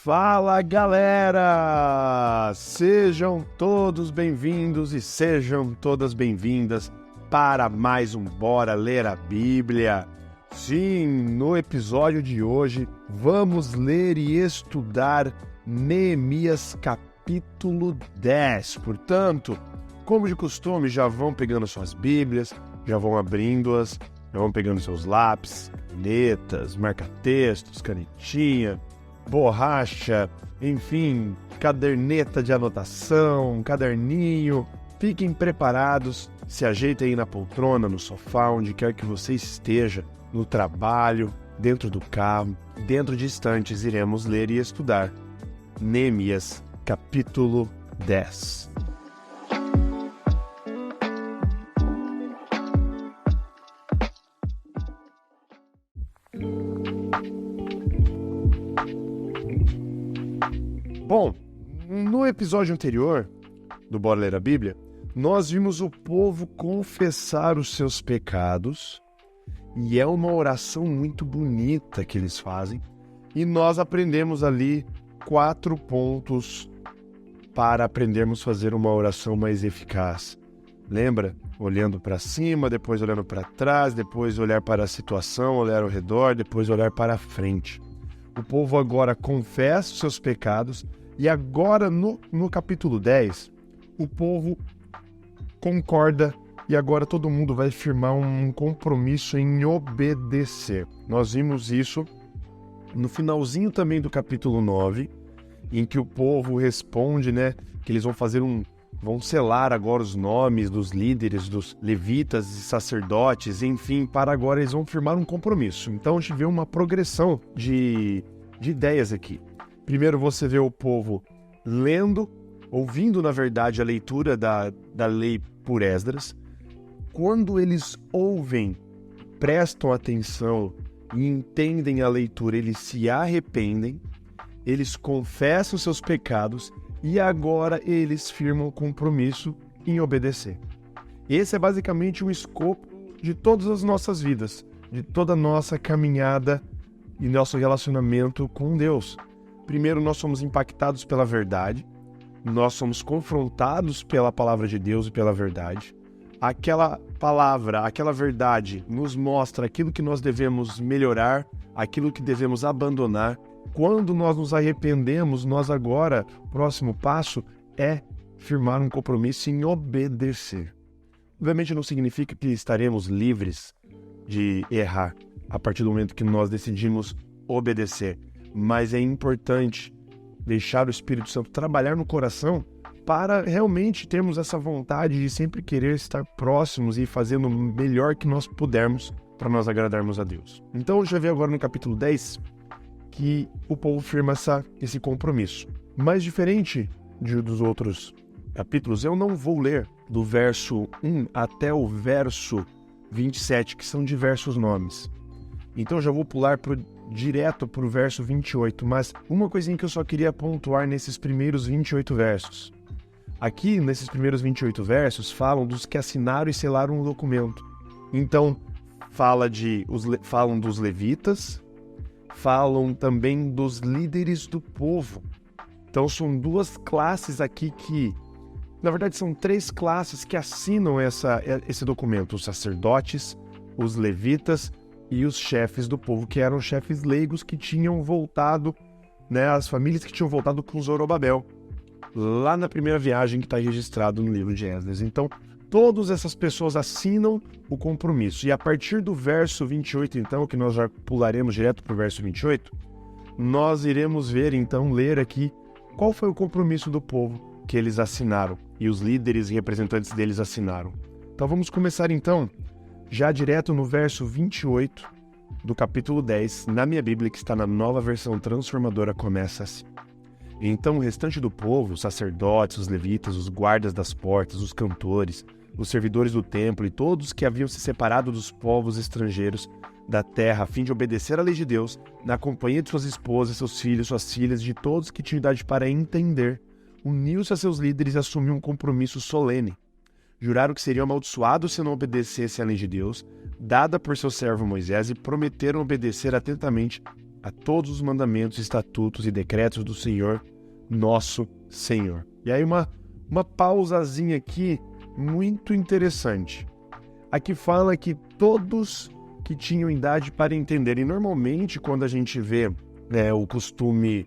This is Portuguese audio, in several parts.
Fala galera! Sejam todos bem-vindos e sejam todas bem-vindas para mais um Bora Ler a Bíblia. Sim, no episódio de hoje vamos ler e estudar Neemias capítulo 10. Portanto, como de costume, já vão pegando suas Bíblias, já vão abrindo-as, já vão pegando seus lápis, canetas, marca-textos, canetinha, borracha, enfim, caderneta de anotação, caderninho. Fiquem preparados, se ajeitem aí na poltrona, no sofá, onde quer que você esteja, no trabalho, dentro do carro. Dentro de instantes iremos ler e estudar Neemias capítulo 10. Bom, no episódio anterior do Bora Ler a Bíblia, nós vimos o povo confessar os seus pecados, e é uma oração muito bonita que eles fazem, e nós aprendemos ali 4 pontos para aprendermos a fazer uma oração mais eficaz. Lembra? Olhando para cima, depois olhando para trás, depois olhar para a situação, olhar ao redor, depois olhar para a frente. O povo agora confessa os seus pecados e agora no capítulo 10, o povo concorda e agora todo mundo vai firmar um compromisso em obedecer. Nós vimos isso no finalzinho também do capítulo 9, em que o povo responde, que eles vão selar agora os nomes dos líderes, dos levitas e sacerdotes, enfim, para agora eles vão firmar um compromisso. Então a gente vê uma progressão de ideias aqui. Primeiro você vê o povo ouvindo na verdade a leitura da lei por Esdras. Quando eles ouvem, prestam atenção e entendem a leitura, eles se arrependem, eles confessam seus pecados e agora eles firmam compromisso em obedecer. Esse é basicamente o escopo de todas as nossas vidas, de toda a nossa caminhada e nosso relacionamento com Deus. Primeiro, nós somos impactados pela verdade, nós somos confrontados pela palavra de Deus e pela verdade. Aquela palavra, aquela verdade nos mostra aquilo que nós devemos melhorar, aquilo que devemos abandonar. Quando nós nos arrependemos, nós agora, o próximo passo é firmar um compromisso em obedecer. Obviamente não significa que estaremos livres de errar a partir do momento que nós decidimos obedecer, mas é importante deixar o Espírito Santo trabalhar no coração para realmente termos essa vontade de sempre querer estar próximos e fazendo o melhor que nós pudermos para nós agradarmos a Deus. Então já vê agora no capítulo 10 que o povo firma esse compromisso. Mas diferente dos outros capítulos, eu não vou ler do verso 1 até o verso 27, que são diversos nomes. Então já vou pular direto para o verso 28, mas uma coisinha que eu só queria pontuar nesses primeiros 28 versos. Aqui, nesses primeiros 28 versos, falam dos que assinaram e selaram o documento. Então, falam dos levitas, falam também dos líderes do povo. Então são 2 classes aqui que, na verdade são 3 classes que assinam esse documento: os sacerdotes, os levitas e os chefes do povo, que eram chefes leigos que tinham voltado, as famílias que tinham voltado com Zorobabel, lá na primeira viagem que está registrado no livro de Esdras. Então, todas essas pessoas assinam o compromisso. E a partir do verso 28, então, que nós já pularemos direto para o verso 28, nós iremos ler aqui qual foi o compromisso do povo que eles assinaram e os líderes e representantes deles assinaram. Então vamos começar então, já direto no verso 28 do capítulo 10, na minha Bíblia, que está na Nova Versão Transformadora, começa assim: Então o restante do povo, os sacerdotes, os levitas, os guardas das portas, os cantores, os servidores do templo e todos que haviam se separado dos povos estrangeiros da terra a fim de obedecer à lei de Deus, na companhia de suas esposas, seus filhos, suas filhas, de todos que tinham idade para entender, uniu-se a seus líderes e assumiu um compromisso solene. Juraram que seriam amaldiçoados se não obedecessem à lei de Deus, dada por seu servo Moisés, e prometeram obedecer atentamente a todos os mandamentos, estatutos e decretos do Senhor, nosso Senhor. E aí uma pausazinha aqui muito interessante. Aqui fala que todos que tinham idade para entender. E normalmente quando a gente vê o costume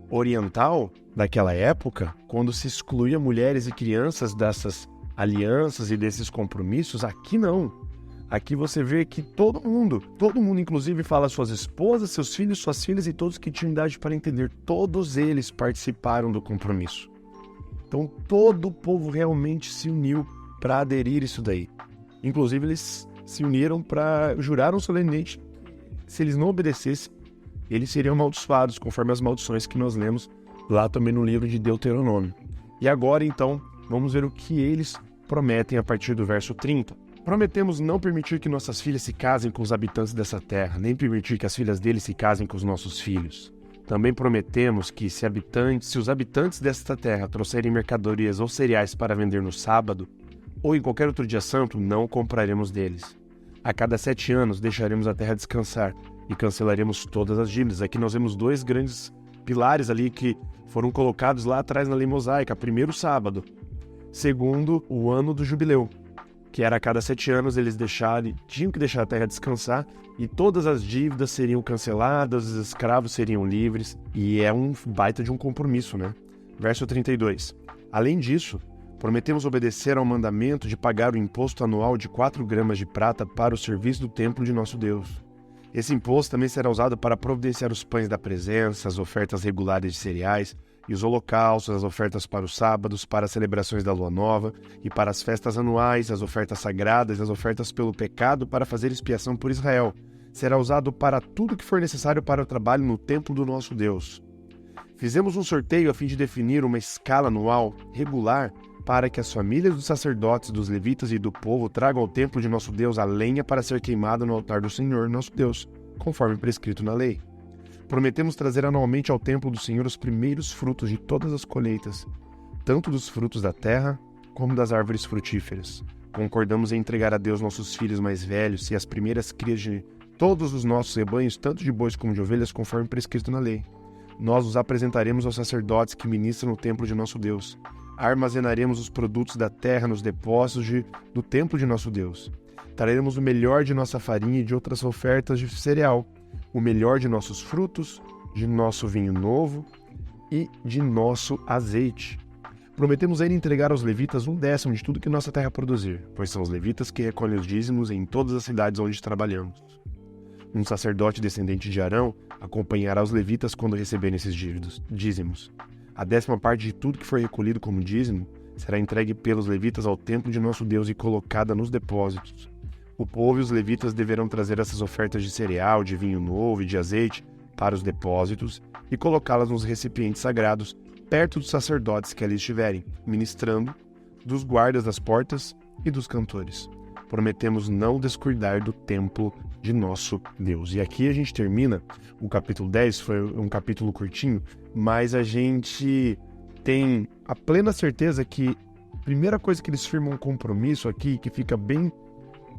oriental daquela época, quando se excluía mulheres e crianças dessas alianças e desses compromissos, aqui não. Aqui você vê que todo mundo inclusive fala suas esposas, seus filhos, suas filhas e todos que tinham idade para entender, todos eles participaram do compromisso. Então todo o povo realmente se uniu para aderir isso daí. Inclusive eles se uniram juraram solenemente que se eles não obedecessem, eles seriam amaldiçoados, conforme as maldições que nós lemos lá também no livro de Deuteronômio. E agora então, vamos ver o que eles prometem a partir do verso 30. Prometemos não permitir que nossas filhas se casem com os habitantes dessa terra, nem permitir que as filhas deles se casem com os nossos filhos. Também prometemos que se os habitantes desta terra trouxerem mercadorias ou cereais para vender no sábado, ou em qualquer outro dia santo, não compraremos deles. A cada 7 anos deixaremos a terra descansar e cancelaremos todas as dívidas. Aqui nós vemos 2 grandes pilares ali que foram colocados lá atrás na lei mosaica. Primeiro, o sábado. Segundo, o ano do jubileu, que era a cada 7 anos eles tinham que deixar a terra descansar e todas as dívidas seriam canceladas, os escravos seriam livres, e é um baita de um compromisso, né? Verso 32. Além disso, prometemos obedecer ao mandamento de pagar o imposto anual de 4 gramas de prata para o serviço do templo de nosso Deus. Esse imposto também será usado para providenciar os pães da presença, as ofertas regulares de cereais, e os holocaustos, as ofertas para os sábados, para as celebrações da lua nova e para as festas anuais, as ofertas sagradas e as ofertas pelo pecado para fazer expiação por Israel. Será usado para tudo que for necessário para o trabalho no templo do nosso Deus. Fizemos um sorteio a fim de definir uma escala anual regular para que as famílias dos sacerdotes, dos levitas e do povo tragam ao templo de nosso Deus a lenha para ser queimada no altar do Senhor, nosso Deus, conforme prescrito na lei. Prometemos trazer anualmente ao templo do Senhor os primeiros frutos de todas as colheitas, tanto dos frutos da terra como das árvores frutíferas. Concordamos em entregar a Deus nossos filhos mais velhos e as primeiras crias de todos os nossos rebanhos, tanto de bois como de ovelhas, conforme prescrito na lei. Nós os apresentaremos aos sacerdotes que ministram no templo de nosso Deus. Armazenaremos os produtos da terra nos depósitos do templo de nosso Deus. Traremos o melhor de nossa farinha e de outras ofertas de cereal, o melhor de nossos frutos, de nosso vinho novo e de nosso azeite. Prometemos ainda entregar aos levitas 1/10 de tudo que nossa terra produzir, pois são os levitas que recolhem os dízimos em todas as cidades onde trabalhamos. Um sacerdote descendente de Arão acompanhará os levitas quando receberem esses dízimos. A 10ª parte de tudo que for recolhido como dízimo será entregue pelos levitas ao templo de nosso Deus e colocada nos depósitos. O povo e os levitas deverão trazer essas ofertas de cereal, de vinho novo e de azeite para os depósitos e colocá-las nos recipientes sagrados perto dos sacerdotes que ali estiverem, ministrando, dos guardas das portas e dos cantores. Prometemos não descuidar do templo de nosso Deus. E aqui a gente termina o capítulo 10, foi um capítulo curtinho, mas a gente tem a plena certeza que a primeira coisa que eles firmam um compromisso aqui, que fica bem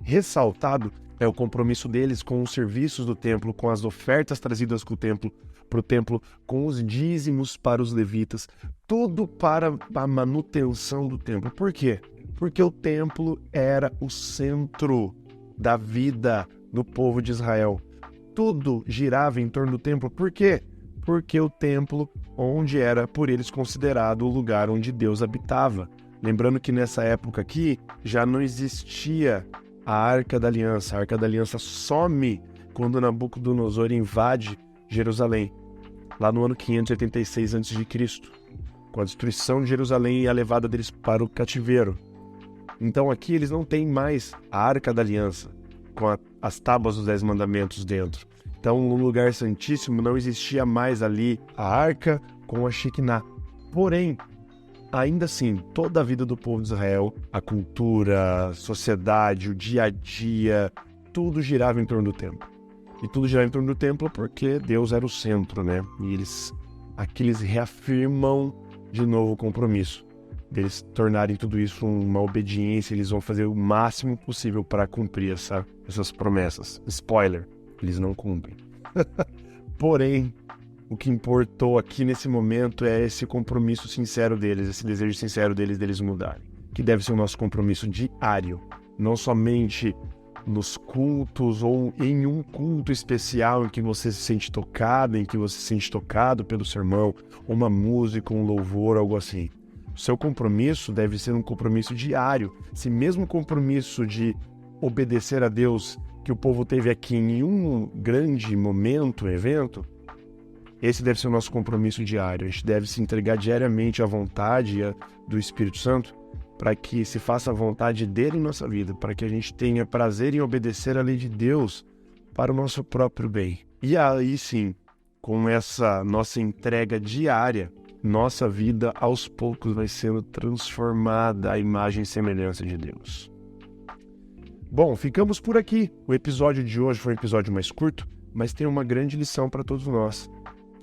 ressaltado, é o compromisso deles com os serviços do templo, com as ofertas trazidas para o templo, com os dízimos para os levitas, tudo para a manutenção do templo. Por quê? Porque o templo era o centro da vida do povo de Israel. Tudo girava em torno do templo. Por quê? Porque o templo, onde era por eles considerado o lugar onde Deus habitava. Lembrando que nessa época aqui já não existia a Arca da Aliança. A Arca da Aliança some quando Nabucodonosor invade Jerusalém, lá no ano 586 a.C., com a destruição de Jerusalém e a levada deles para o cativeiro. Então aqui eles não têm mais a Arca da Aliança, com as tábuas dos 10 mandamentos dentro. Então no lugar santíssimo não existia mais ali a Arca com a Shekinah. Porém, ainda assim, toda a vida do povo de Israel, a cultura, a sociedade, o dia a dia, tudo girava em torno do templo. E tudo girava em torno do templo porque Deus era o centro, né? E aqui eles reafirmam de novo o compromisso deles tornarem tudo isso uma obediência. Eles vão fazer o máximo possível para cumprir essas promessas. Spoiler, eles não cumprem. Porém, o que importou aqui nesse momento é esse compromisso sincero deles, esse desejo sincero deles mudarem, que deve ser o nosso compromisso diário, não somente nos cultos ou em um culto especial em que você se sente tocado, em que você se sente tocado pelo sermão, uma música, um louvor, algo assim. O seu compromisso deve ser um compromisso diário. Se mesmo o compromisso de obedecer a Deus que o povo teve aqui em um grande momento, evento, esse deve ser o nosso compromisso diário. A gente deve se entregar diariamente à vontade do Espírito Santo para que se faça a vontade dele em nossa vida, para que a gente tenha prazer em obedecer a lei de Deus para o nosso próprio bem. E aí sim, com essa nossa entrega diária, nossa vida aos poucos vai sendo transformada à imagem e semelhança de Deus. Bom, ficamos por aqui. O episódio de hoje foi um episódio mais curto, mas tem uma grande lição para todos nós,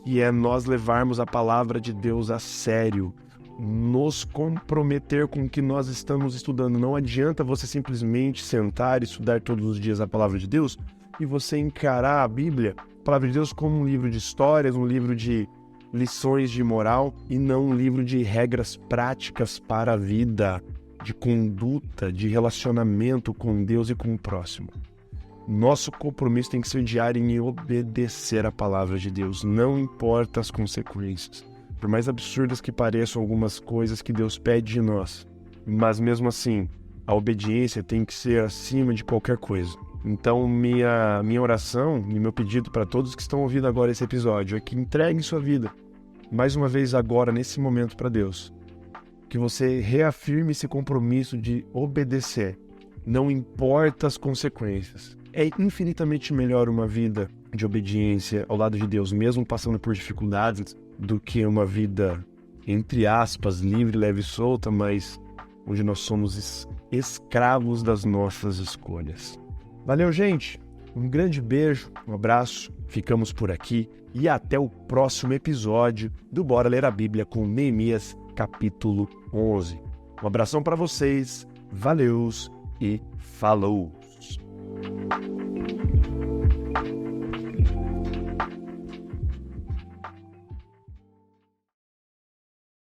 que é nós levarmos a palavra de Deus a sério, nos comprometer com o que nós estamos estudando. Não adianta você simplesmente sentar e estudar todos os dias a palavra de Deus e você encarar a Bíblia, a palavra de Deus, como um livro de histórias, um livro de lições de moral e não um livro de regras práticas para a vida, de conduta, de relacionamento com Deus e com o próximo. Nosso compromisso tem que ser diário em obedecer a palavra de Deus, não importa as consequências. Por mais absurdas que pareçam algumas coisas que Deus pede de nós, mas mesmo assim, a obediência tem que ser acima de qualquer coisa. Então, minha oração e meu pedido para todos que estão ouvindo agora esse episódio é que entreguem sua vida, mais uma vez agora, nesse momento, para Deus. Que você reafirme esse compromisso de obedecer, não importa as consequências. É infinitamente melhor uma vida de obediência ao lado de Deus, mesmo passando por dificuldades, do que uma vida, entre aspas, livre, leve e solta, mas onde nós somos escravos das nossas escolhas. Valeu, gente! Um grande beijo, um abraço, ficamos por aqui e até o próximo episódio do Bora Ler a Bíblia com Neemias, capítulo 11. Um abração para vocês, valeus e falou!